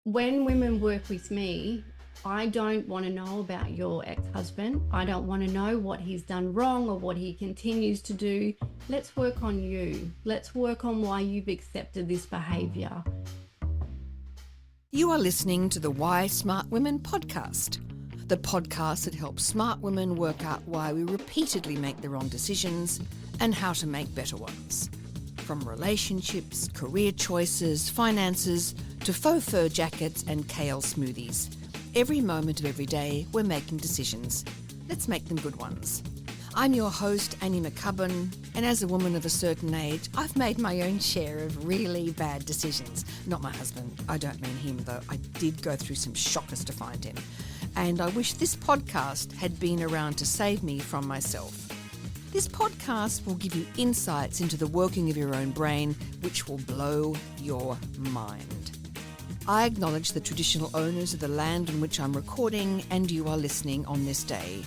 when women work with me, I don't want to know about your ex-husband. I don't want to know what he's done wrong or what he continues to do. Let's work on you. Let's work on why you've accepted this behavior. You are listening to the Why Smart Women podcast, the podcast that helps smart women work out why we repeatedly make the wrong decisions and how to make better ones. From relationships, career choices, finances, to faux fur jackets and kale smoothies. Every moment of every day, we're making decisions. Let's make them good ones. I'm your host, Annie McCubbin, and as a woman of a certain age, I've made my own share of really bad decisions. Not my husband. I don't mean him, though. I did go through some shockers to find him. And I wish this podcast had been around to save me from myself. This podcast will give you insights into the working of your own brain, which will blow your mind. I acknowledge the traditional owners of the land on which I'm recording, and you are listening on this day.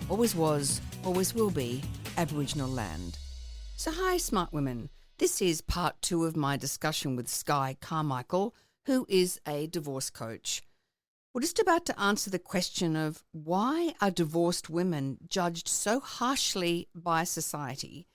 Always was, always will be, Aboriginal land. So hi, smart women. This is part 2 of my discussion with Skye Carmichael, who is a divorce coach. We're just about to answer the question of why are divorced women judged so harshly by society?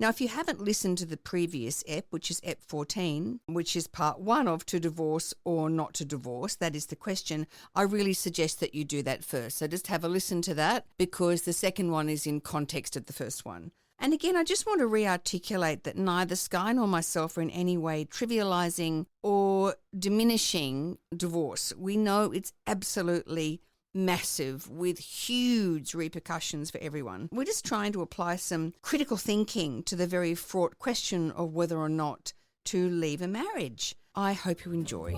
Now, if you haven't listened to the previous ep, which is ep 14, which is part 1 of to divorce or not to divorce, that is the question, I really suggest that you do that first. So just have a listen to that because the second one is in context of the first one. And again, I just want to re-articulate that neither Skye nor myself are in any way trivialising or diminishing divorce. We know it's absolutely massive with huge repercussions for everyone. We're just trying to apply some critical thinking to the very fraught question of whether or not to leave a marriage. I hope you enjoy.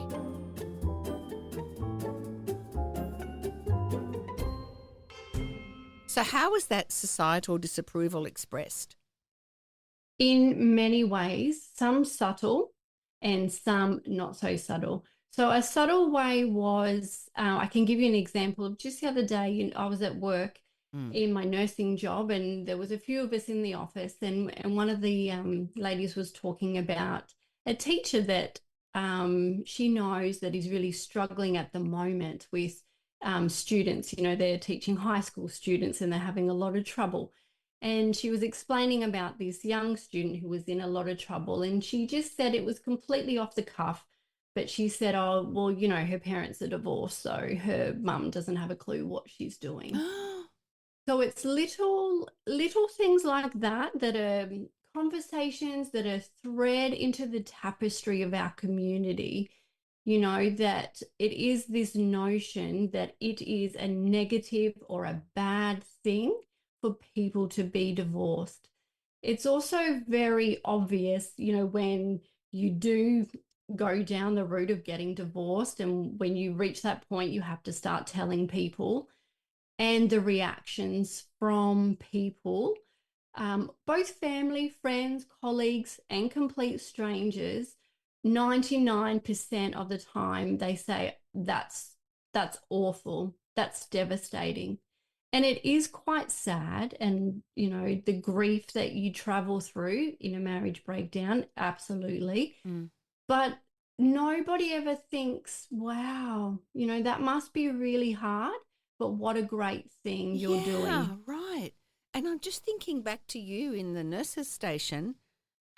So how is that societal disapproval expressed? In many ways, some subtle and some not so subtle. So a subtle way was, I can give you an example of just the other day, I was at work in my nursing job and there was a few of us in the office and one of the ladies was talking about a teacher that she knows that is really struggling at the moment with students. They're teaching high school students and they're having a lot of trouble. And she was explaining about this young student who was in a lot of trouble. And she just said it was completely off the cuff. But she said, oh, well, her parents are divorced, so her mum doesn't have a clue what she's doing. So it's little things like that that are conversations that are thread into the tapestry of our community, that it is this notion that it is a negative or a bad thing for people to be divorced. It's also very obvious, when you do go down the route of getting divorced and when you reach that point, you have to start telling people and the reactions from people, both family, friends, colleagues, and complete strangers. 99% of the time they say that's awful, that's devastating. And it is quite sad. And, the grief that you travel through in a marriage breakdown, absolutely. But nobody ever thinks, wow, that must be really hard, but what a great thing you're doing. Yeah, right. And I'm just thinking back to you in the nurse's station.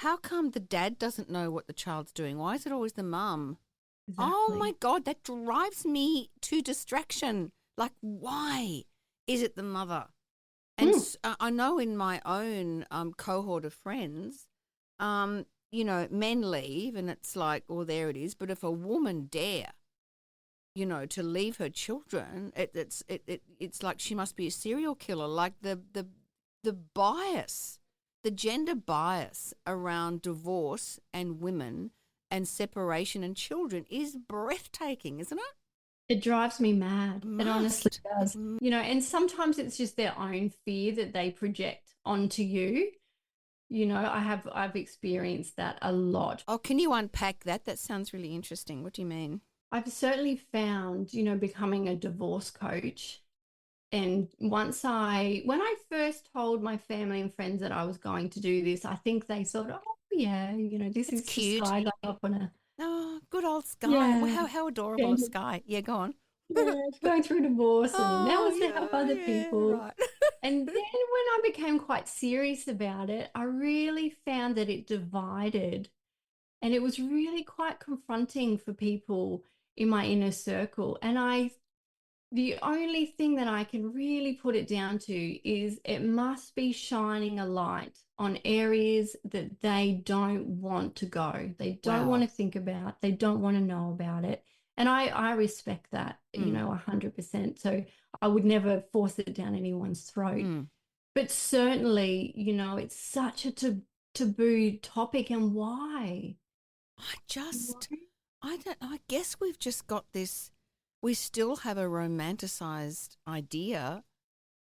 How come the dad doesn't know what the child's doing? Why is it always the mum? Exactly. Oh, my God, that drives me to distraction. Like, why is it the mother? And I know in my own cohort of friends, men leave and it's like, oh, there it is. But if a woman dare, to leave her children, it's like she must be a serial killer. Like the bias, the gender bias around divorce and women and separation and children is breathtaking, isn't it? It drives me mad. It honestly does. And sometimes it's just their own fear that they project onto you. I've experienced that a lot. Oh, can you unpack that? That sounds really interesting. What do you mean? I've certainly found, becoming a divorce coach. And when I first told my family and friends that I was going to do this, I think they thought, oh, yeah, this It's is cute. just Skye going up on a good old Skye. Yeah. Wow, how adorable of Going, Skye. Yeah, go on. yeah, going through divorce and now Oh, wants to help yeah, other yeah, people. right. And then when I became quite serious about it, I really found that it divided. And it was really quite confronting for people in my inner circle. The only thing that I can really put it down to is it must be shining a light on areas that they don't want to go. They don't want Wow. to think about, they don't want to know about it. And I respect that, Mm, 100%. So I would never force it down anyone's throat. mm. But certainly, it's such a taboo topic. And why? I just, I don't know. I guess we've just got this, we still have a romanticized idea,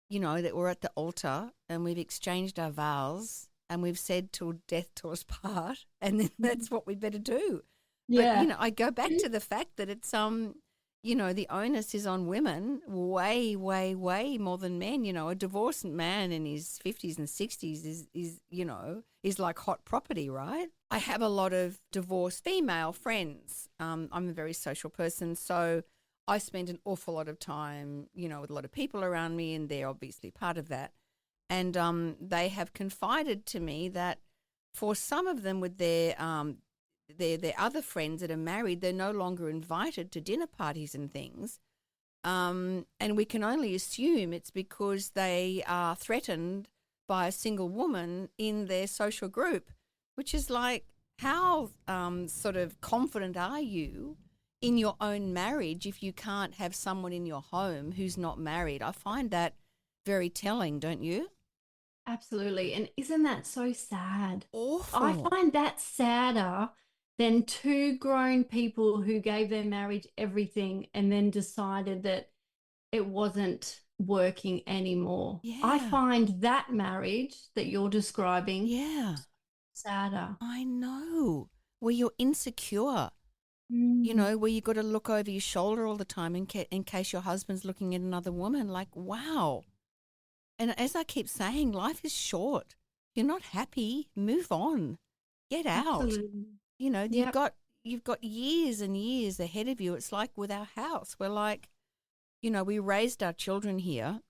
that we're at the altar and we've exchanged our vows and we've said till death do us part, and then that's what we better do. But, Yeah. I go back to the fact that it's, the onus is on women way, way, way more than men. A divorced man in his 50s and 60s is like hot property, right? I have a lot of divorced female friends. I'm a very social person, so I spend an awful lot of time, with a lot of people around me, and they're obviously part of that. And they have confided to me that for some of them with their other friends that are married, they're no longer invited to dinner parties and things. And we can only assume it's because they are threatened by a single woman in their social group, which is like, how sort of confident are you in your own marriage if you can't have someone in your home who's not married? I find that very telling, don't you? Absolutely. And isn't that so sad? I Awful. find that sadder than two grown people who gave their marriage everything and then decided that it wasn't working anymore. I Yeah. find that marriage that you're describing Yeah. sadder. I know. Where you're insecure, Mm, where you got to look over your shoulder all the time in case your husband's looking at another woman. Like, wow. And as I keep saying, life is short. You're not happy, move on. Get out. absolutely. You've Yep. got years and years ahead of you. It's like with our house. We're like, we raised our children here.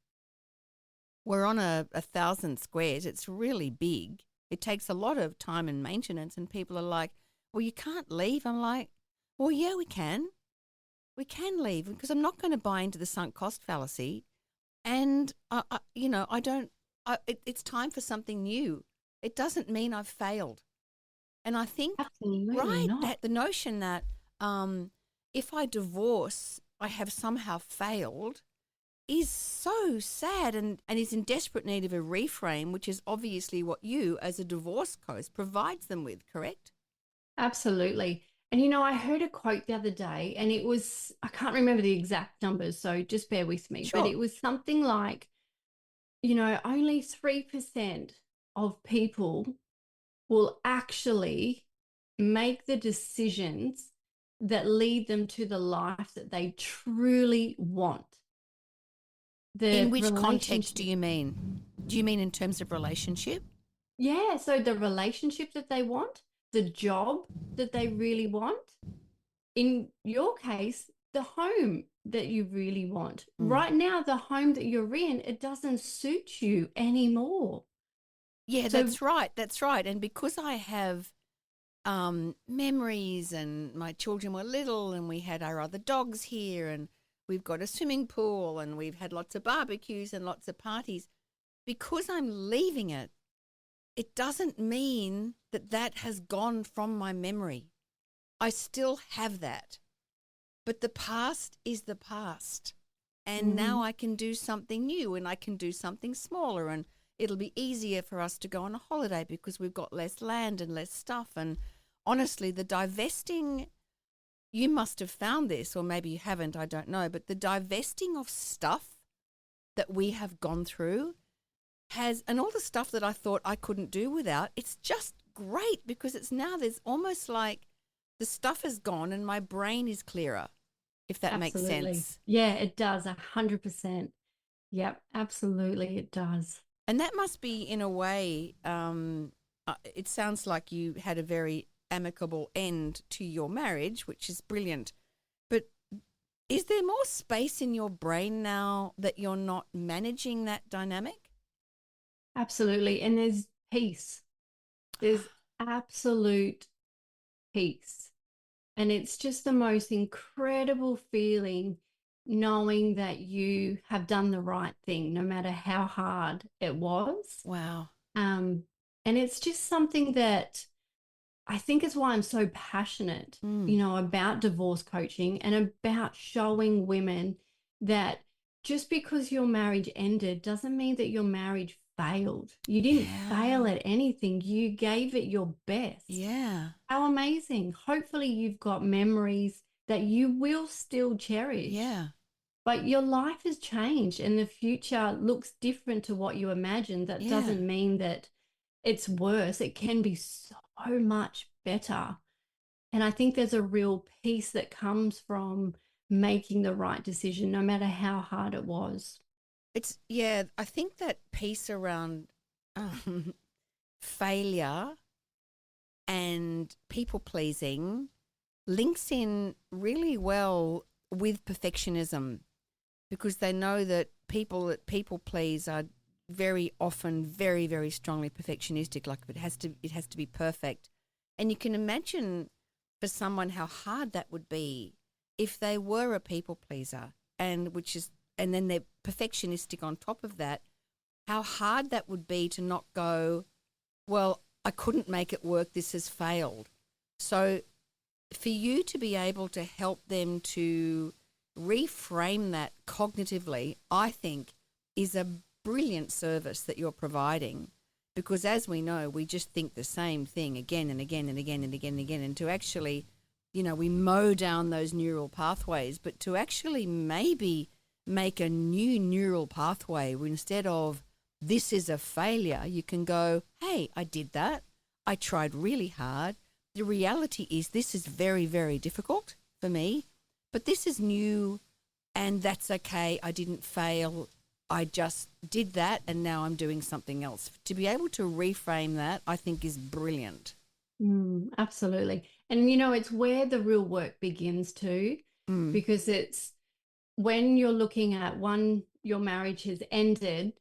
We're on a 1,000 squares. It's really big. It takes a lot of time and maintenance, and people are like, well, you can't leave. I'm like, well, yeah, we can. We can leave because I'm not going to buy into the sunk cost fallacy. And, I don't, it's time for something new. It doesn't mean I've failed. And I think, Absolutely right, not. that the notion that if I divorce, I have somehow failed is so sad, and is in desperate need of a reframe, which is obviously what you, as a divorce coach, provides them with, correct? Absolutely. And I heard a quote the other day, and I can't remember the exact numbers, so just bear with me, but Sure. it was something like, only 3% of people will actually make the decisions that lead them to the life that they truly want. In The which context do relationship. you mean? Do you mean in terms of relationship? Yeah, so the relationship that they want, the job that they really want, in your case, the home that you really want. Mm. Right now, the home that you're in, it doesn't suit you anymore. Yeah, So, that's right. That's right. And because I have memories, and my children were little, and we had our other dogs here, and we've got a swimming pool, and we've had lots of barbecues and lots of parties, because I'm leaving it, it doesn't mean that that has gone from my memory. I still have that. But the past is the past. And now mhm, I can do something new, and I can do something smaller, and it'll be easier for us to go on a holiday because we've got less land and less stuff. And honestly, the divesting, you must have found this, or maybe you haven't, I don't know, but the divesting of stuff that we have gone through and all the stuff that I thought I couldn't do without, it's just great because it's now, there's almost like the stuff is gone and my brain is clearer, if that makes absolutely. sense. Yeah, it does 100%. Yep, absolutely, it does. And that must be, in a way, it sounds like you had a very amicable end to your marriage, which is brilliant. But is there more space in your brain now that you're not managing that dynamic? Absolutely. And there's peace. There's absolute peace. And it's just the most incredible feeling knowing that you have done the right thing, no matter how hard it was. Wow. Um, and it's just something that I think is why I'm so passionate, about divorce coaching and about showing women that just because your marriage ended doesn't mean that your marriage failed. You didn't fail at anything. You gave it your best. Yeah. How amazing. Hopefully you've got memories that you will still cherish. Yeah. But your life has changed and the future looks different to what you imagined. That doesn't mean that it's worse. It can be so much better. And I think there's a real peace that comes from making the right decision, no matter how hard it was. I think that piece around failure and people pleasing links in really well with perfectionism, because they know that people please are very often very, very strongly perfectionistic. Like it has to be perfect. And you can imagine for someone how hard that would be if they were a people pleaser, and then they're perfectionistic on top of that, how hard that would be to not go, well, I couldn't make it work, this has failed. So for you to be able to help them to reframe that cognitively, I think is a brilliant service that you're providing, because as we know, we just think the same thing again and again and again and again and again. And to actually, we mow down those neural pathways, but to actually maybe make a new neural pathway where instead of this is a failure, you can go, hey, I did that. I tried really hard. The reality is this is very, very difficult for me, but this is new and that's okay. I didn't fail. I just did that and now I'm doing something else. To be able to reframe that, I think is brilliant. Absolutely. And, it's where the real work begins too, because it's when you're looking at your marriage has ended.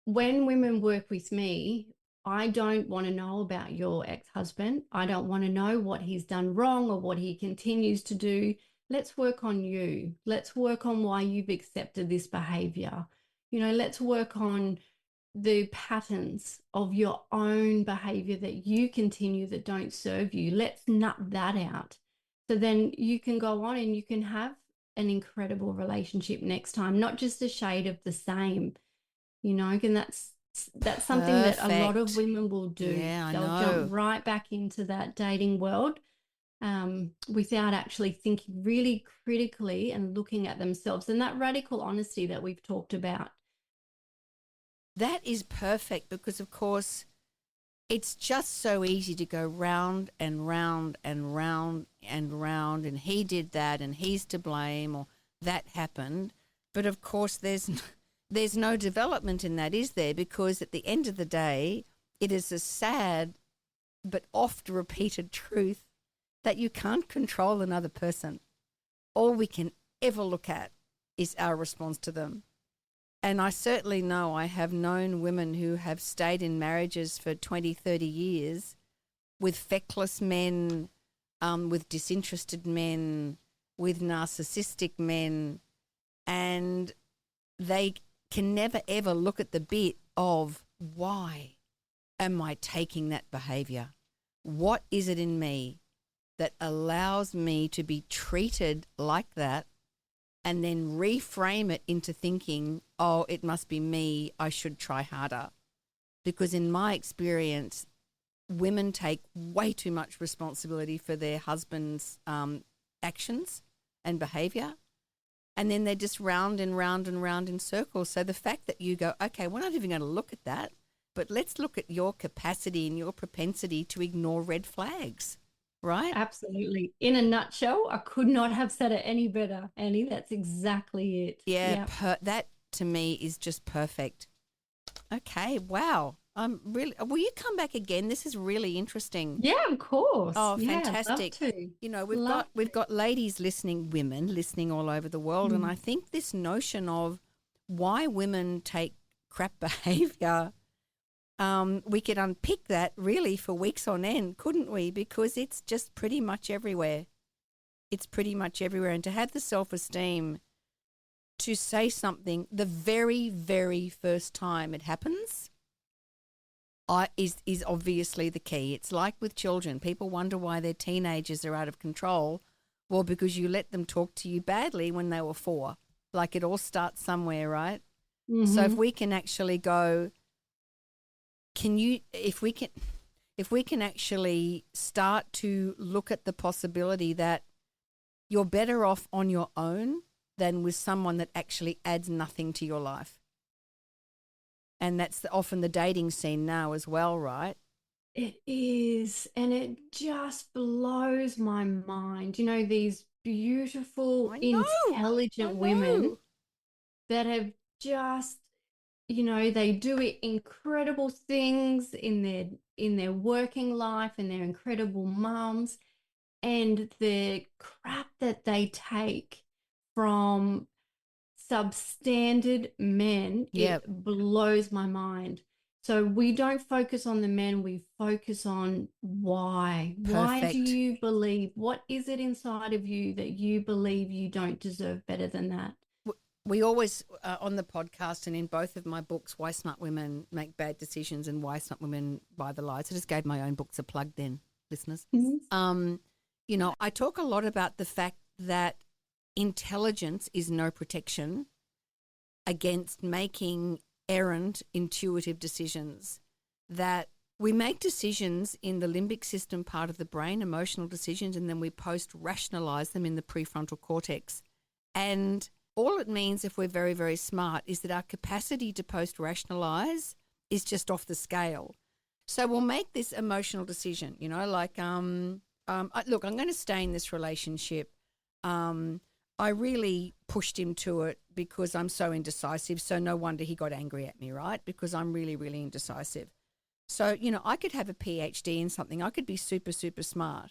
When women work with me, I don't want to know about your ex-husband. I don't want to know what he's done wrong or what he continues to do. Let's work on you. Let's work on why you've accepted this behavior. Let's work on the patterns of your own behavior that you continue that don't serve you. Let's nut that out. So then you can go on and you can have an incredible relationship next time, not just a shade of the same. And that's something that a lot of women will do. Yeah, They'll jump right back into that dating world without actually thinking really critically and looking at themselves, and that radical honesty that we've talked about. That is perfect, because of course it's just so easy to go round and round and round and round, and he did that and he's to blame or that happened. But of course there's no development in that, is there? Because at the end of the day, it is a sad but oft repeated truth that you can't control another person. All we can ever look at is our response to them. And I certainly know I have known women who have stayed in marriages for 20, 30 years with feckless men, with disinterested men, with narcissistic men, and they can never ever look at the bit of, why am I taking that behavior? What is it in me that allows me to be treated like that, and then reframe it into thinking, oh, it must be me, I should try harder? Because in my experience, women take way too much responsibility for their husband's actions and behavior. And then they're just round and round and round in circles. So the fact that you go, okay, we're not even going to look at that, but let's look at your capacity and your propensity to ignore red flags, right? Absolutely. In a nutshell, I could not have said it any better, Annie. That's exactly it. Yeah, that to me is just perfect. Okay, wow. I'm really. Will you come back again? This is really interesting. Yeah, of course. Oh, Yeah, I'd love fantastic. to. You know, we've Love got we've got ladies listening, women listening all over the world, and to. I think this notion of why women take crap behavior, we could unpick that really for weeks on end, couldn't we? Because it's just pretty much everywhere. It's pretty much everywhere, and to have the self-esteem to say something the very, very first time it happens is obviously the key. It's like with children. People wonder why their teenagers are out of control. Well, because you let them talk to you badly when they were 4. Like it all starts somewhere, right? So if Mm-hmm. we can actually go, if we can actually start to look at the possibility that you're better off on your own than with someone that actually adds nothing to your life. And that's often the dating scene now as well, right? It is, and it just blows my mind. You know, these beautiful, I know. I intelligent women know. that have just, they do incredible things in their working life and they're incredible moms, and the crap that they take from substandard men, Yeah, it blows my mind. So we don't focus on the men, we focus on why. Why do perfect. you believe? What is it inside of you that you believe you don't deserve better than that? We always, on the podcast and in both of my books, Why Smart Women Make Bad Decisions and Why Smart Women Buy the Lies. I just gave my own books a plug then, listeners. Mhm. You know, I talk a lot about the fact that intelligence is no protection against making errant, intuitive decisions, that we make decisions in the limbic system part of the brain, emotional decisions, and then we post-rationalize them in the prefrontal cortex. And all it means, if we're very, very smart, is that our capacity to post-rationalize is just off the scale. So we'll make this emotional decision, you know, like, look, I'm going to stay in this relationship. I really pushed him to it because I'm so indecisive. So no wonder he got angry at me, right? Because I'm really, really indecisive. So, you know, I could have a PhD in something. I could be super, super smart.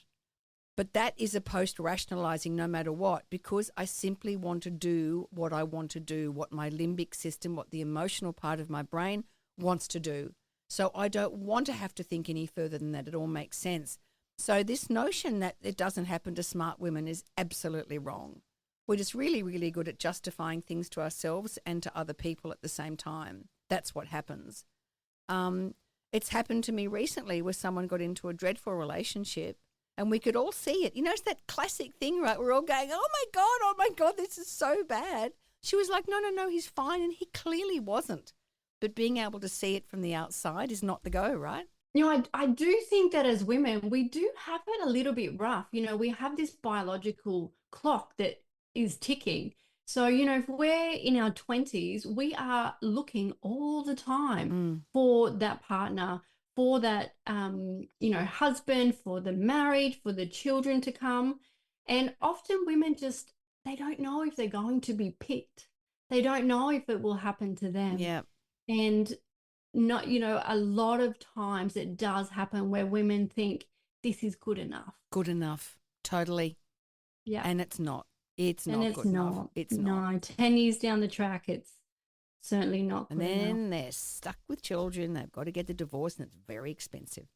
But that is a post-rationalizing no matter what, because I simply want to do what I want to do, what my limbic system, what the emotional part of my brain wants to do. So I don't want to have to think any further than that. It all makes sense. So this notion that it doesn't happen to smart women is absolutely wrong. We're just really, really good at justifying things to ourselves and to other people at the same time. That's what happens. It's happened to me recently where someone got into a dreadful relationship and we could all see it. You know, it's that classic thing, right? We're all going, oh my God, this is so bad. She was like, no, he's fine. And he clearly wasn't. But being able to see it from the outside is not the go, right? I do think that as women, we do have it a little bit rough. We have this biological clock that is ticking. So, if we're in our 20s, we are looking all the time Mm, for that partner, for that, husband, for the marriage, for the children to come. And often women just, they don't know if they're going to be picked. They don't know if it will happen to them. yeah, And not, a lot of times it does happen where women think this is good enough. good enough. Totally. Yeah. And it's not. It's And not it's good enough. not. It's not. No, 10 years down the track, it's certainly not And good enough. then they're stuck with children. They've got to get the divorce and it's very expensive.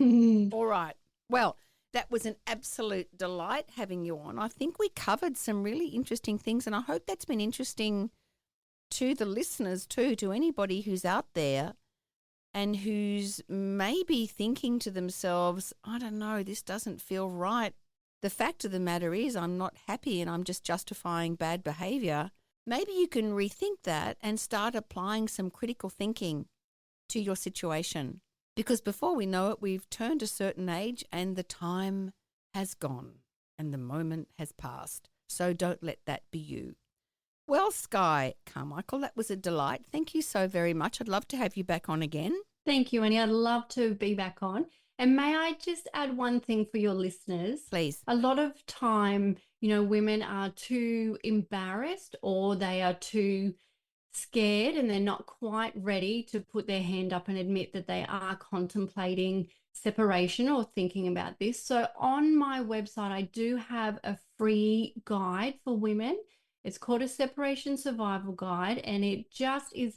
All right. Well, that was an absolute delight having you on. I think we covered some really interesting things, and I hope that's been interesting to the listeners too, to anybody who's out there and who's maybe thinking to themselves, I don't know, this doesn't feel right. The fact of the matter is I'm not happy and I'm just justifying bad behavior. Maybe you can rethink that and start applying some critical thinking to your situation. Because before we know it, we've turned a certain age and the time has gone and the moment has passed. So don't let that be you. Well, Skye Carmichael, that was a delight. Thank you so very much. I'd love to have you back on again. Thank you, Annie. I'd love to be back on. And may I just add one thing for your listeners? Please. A lot of time, women are too embarrassed or they are too scared and they're not quite ready to put their hand up and admit that they are contemplating separation or thinking about this. So on my website, I do have a free guide for women. It's called a separation survival guide, and it just is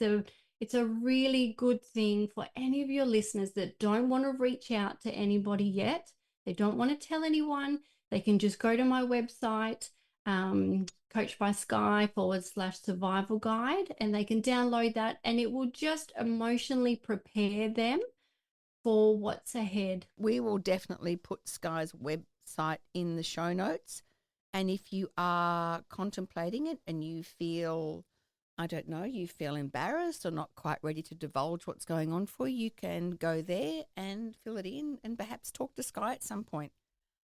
it's a really good thing for any of your listeners that don't want to reach out to anybody yet. They don't want to tell anyone. They can just go to my website, Coached by Skye /survival guide, and they can download that, and it will just emotionally prepare them for what's ahead. We will definitely put Skye's website in the show notes. And if you are contemplating it and you feel, I don't know, you feel embarrassed or not quite ready to divulge what's going on for you, you can go there and fill it in and perhaps talk to Skye at some point.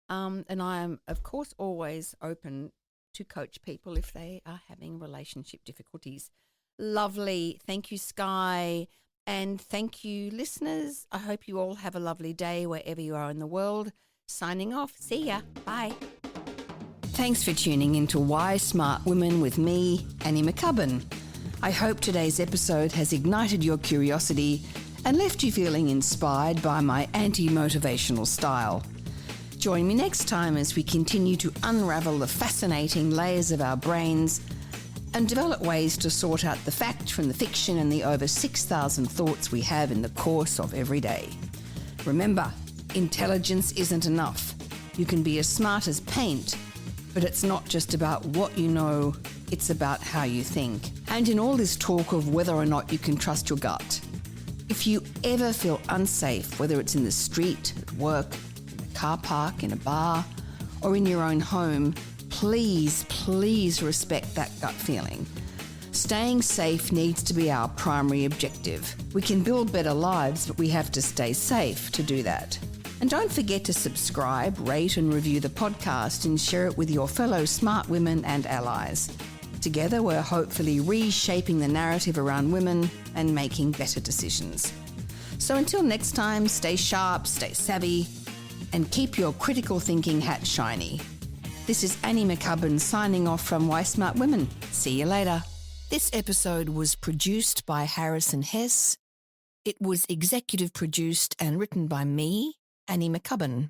And I am, of course, always open to coach people if they are having relationship difficulties. Lovely. Thank you, Skye. And thank you, listeners. I hope you all have a lovely day wherever you are in the world. Signing off. See ya. Bye. Thanks for tuning into Why Smart Women with me, Annie McCubbin. I hope today's episode has ignited your curiosity and left you feeling inspired by my anti-motivational style. Join me next time as we continue to unravel the fascinating layers of our brains and develop ways to sort out the fact from the fiction and the over 6,000 thoughts we have in the course of every day. Remember, intelligence isn't enough. You can be as smart as paint, but it's not just about what you know, it's about how you think. And in all this talk of whether or not you can trust your gut, if you ever feel unsafe, whether it's in the street, at work, in a car park, in a bar, or in your own home, please respect that gut feeling. Staying safe needs to be our primary objective. We can build better lives, but we have to stay safe to do that. And don't forget to subscribe, rate and review the podcast and share it with your fellow smart women and allies. Together, we're hopefully reshaping the narrative around women and making better decisions. So until next time, stay sharp, stay savvy, and keep your critical thinking hat shiny. This is Annie McCubbin signing off from Why Smart Women. See you later. This episode was produced by Harrison Hess. It was executive produced and written by me, Annie McCubbin.